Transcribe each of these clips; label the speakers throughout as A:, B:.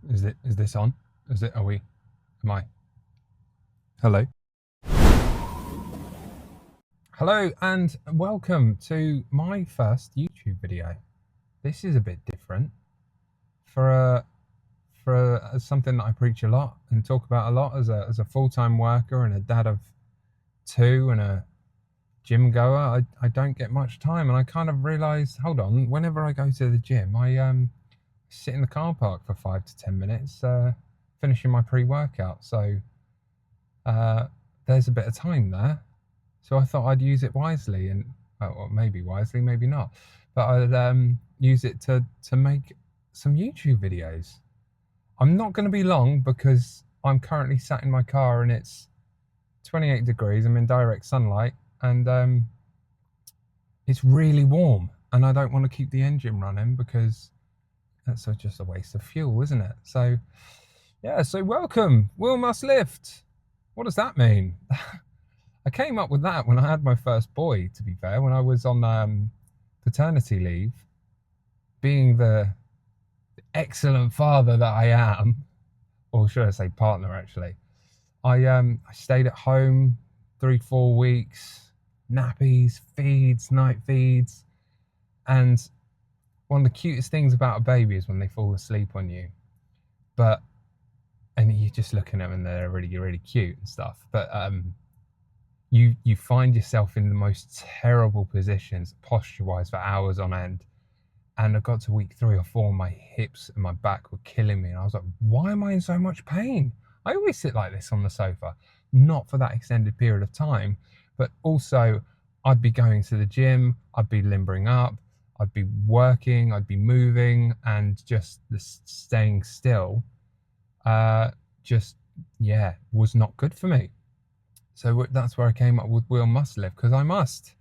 A: Is this on? Am I? Hello? Hello and welcome to my first YouTube video. This is a bit different for something that I preach a lot and talk about a lot as a full-time worker and a dad of two and a gym goer. I don't get much time, and I kind of realized, hold on, whenever I go to the gym, I sit in the car park for 5 to 10 minutes finishing my pre-workout. So there's a bit of time there. So I thought I'd use it wisely, and well, maybe wisely, maybe not, but I'd use it to make some YouTube videos. I'm not going to be long because I'm currently sat in my car and it's 28 degrees. I'm in direct sunlight and it's really warm, and I don't want to keep the engine running because that's just a waste of fuel, isn't it? So yeah, so welcome, Will Must Lift. What does that mean? I came up with that when I had my first boy, to be fair, when I was on paternity leave. Being the excellent father that I am, or should I say partner actually, I stayed at home 3-4 weeks, nappies, feeds, night feeds, and one of the cutest things about a baby is when they fall asleep on you. And you're just looking at them and they're really cute and stuff, but you find yourself in the most terrible positions posture-wise for hours on end. And I got to week 3 or 4, my hips and my back were killing me, and I was like, why am I in so much pain? I always sit like this on the sofa, not for that extended period of time, but also I'd be going to the gym, I'd be limbering up, I'd be working, I'd be moving, and just the staying still was not good for me. So that's where I came up with Will Must Lift, because I must,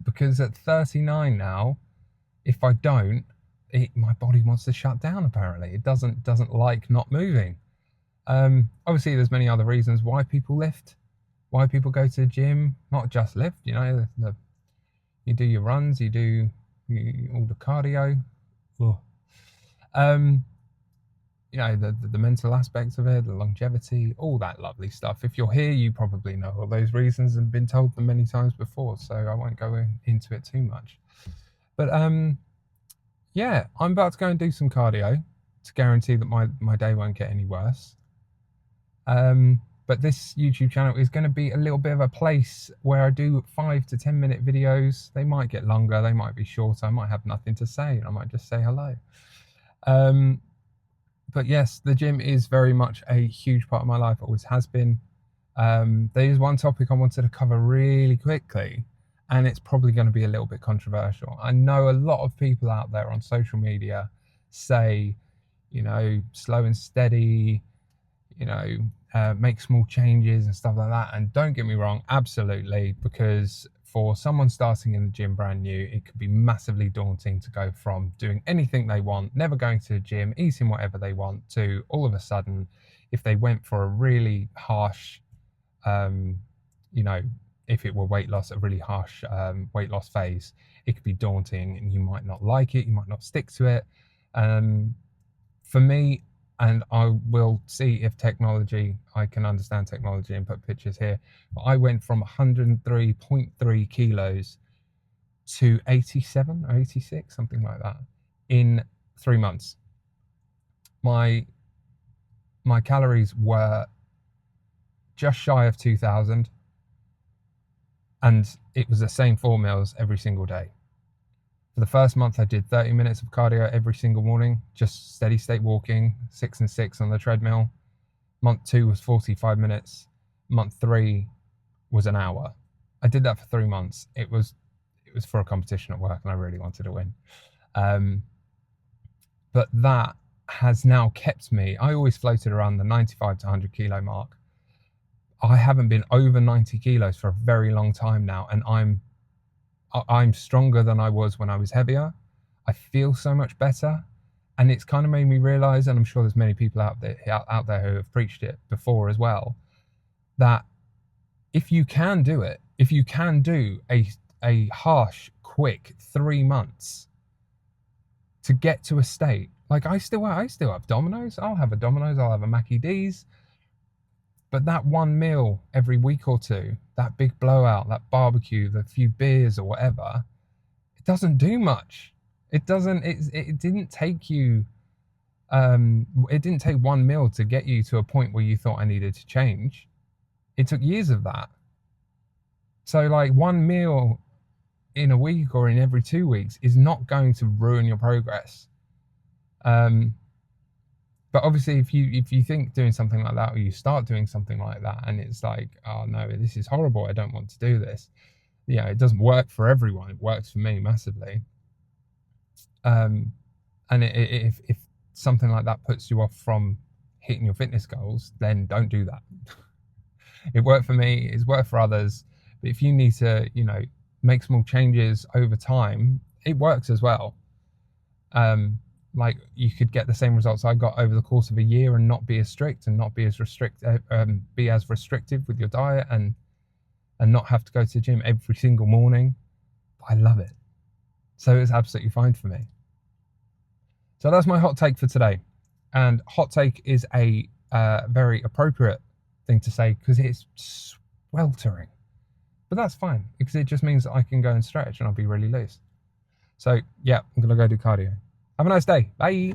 A: because at 39 now, if I don't, my body wants to shut down. Apparently, it doesn't like not moving. Obviously, there's many other reasons why people lift, why people go to the gym. Not just lift, you know. You do your runs, you do all the cardio. You know, the mental aspects of it, the longevity, all that lovely stuff. If you're here, you probably know all those reasons and been told them many times before, so I won't go into it too much. But yeah, I'm about to go and do some cardio to guarantee that my day won't get any worse. But this YouTube channel is going to be a little bit of a place where I do 5 to 10 minute videos. They might get longer, they might be shorter, I might have nothing to say, and I might just say hello. But yes, the gym is very much a huge part of my life, always has been. There is one topic I wanted to cover really quickly, and it's probably going to be a little bit controversial. I know a lot of people out there on social media say, you know, slow and steady, you know, make small changes and stuff like that. And don't get me wrong, absolutely, because for someone starting in the gym brand new, it could be massively daunting to go from doing anything they want, never going to the gym, eating whatever they want, to all of a sudden, if they went for a really harsh, you know, if it were weight loss, a really harsh weight loss phase, it could be daunting and you might not like it, you might not stick to it. For me, and I will see if I can understand technology and put pictures here, but I went from 103.3 kilos to 87 or 86, something like that, in 3 months. My calories were just shy of 2,000, and it was the same 4 meals every single day. For the first month, I did 30 minutes of cardio every single morning, just steady state walking, 6 and 6 on the treadmill. Month 2 was 45 minutes. Month 3 was an hour. I did that for 3 months. It was for a competition at work and I really wanted to win. But that has now kept me, I always floated around the 95 to 100 kilo mark. I haven't been over 90 kilos for a very long time now, and I'm stronger than I was when I was heavier. I feel so much better, and it's kind of made me realize, and I'm sure there's many people out there who have preached it before as well, that if you can do it, if you can do a harsh, quick 3 months to get to a state Like I still have Domino's. I'll have a Domino's. I'll have a Mackie D's. But that one meal every week or two, that big blowout, that barbecue, the few beers or whatever, it doesn't do much. It doesn't. It didn't take you. It didn't take one meal to get you to a point where you thought I needed to change. It took years of that. So like one meal in a week or in every 2 weeks is not going to ruin your progress. But obviously if you think doing something like that, or you start doing something like that and it's like, oh no, this is horrible, I don't want to do this. Yeah, it doesn't work for everyone. It works for me massively. And if something like that puts you off from hitting your fitness goals, then don't do that. It worked for me, it's worked for others. But if you need to, make small changes over time, it works as well. Like you could get the same results I got over the course of a year and not be as strict and not be as restrictive with your diet and not have to go to the gym every single morning. I love it. So it's absolutely fine for me. So that's my hot take for today. And hot take is a very appropriate thing to say because it's sweltering. But that's fine because it just means that I can go and stretch and I'll be really loose. So yeah, I'm going to go do cardio. Have a nice day. Bye.